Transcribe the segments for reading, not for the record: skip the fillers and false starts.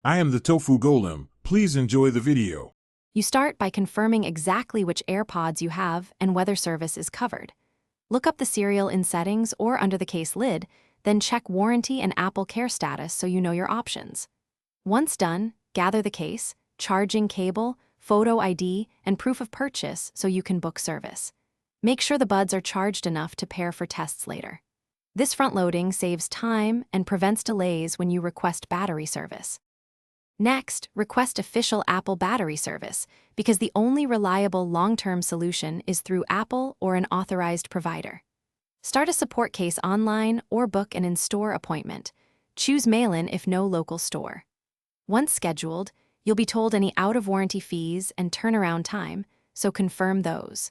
I am the Tofu Golem. Please enjoy the video. You start by confirming exactly which AirPods you have and whether service is covered. Look up the serial in Settings or under the case lid, then check Warranty and Apple Care status so you know your options. Once done, gather the case, charging cable, photo ID, and proof of purchase so you can book service. Make sure the buds are charged enough to pair for tests later. This front-loading saves time and prevents delays when you request battery service. Next, request official Apple battery service, because the only reliable long-term solution is through Apple or an authorized provider. Start a support case online or book an in-store appointment. Choose mail-in if no local store. Once scheduled, you'll be told any out-of-warranty fees and turnaround time, so confirm those.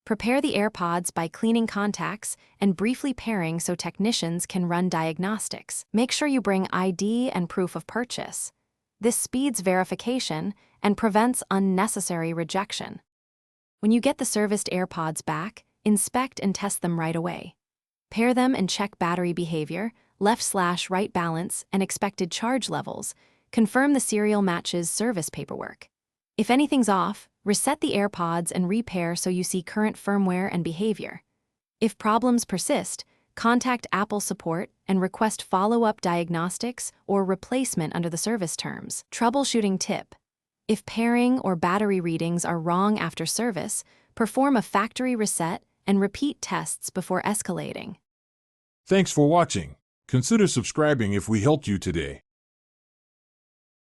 Prepare the AirPods by cleaning contacts and briefly pairing so technicians can run diagnostics. Make sure you bring ID and proof of purchase. This speeds verification and prevents unnecessary rejection. When you get the serviced AirPods back, inspect and test them right away. Pair them and check battery behavior, left/right balance, and expected charge levels. Confirm the serial matches service paperwork. If anything's off, reset the AirPods and repair so you see current firmware and behavior. If problems persist, contact Apple support and request follow-up diagnostics or replacement under the service terms. Troubleshooting tip: if pairing or battery readings are wrong after service, perform a factory reset and repeat tests before escalating. Thanks for watching. Consider subscribing if we helped you today.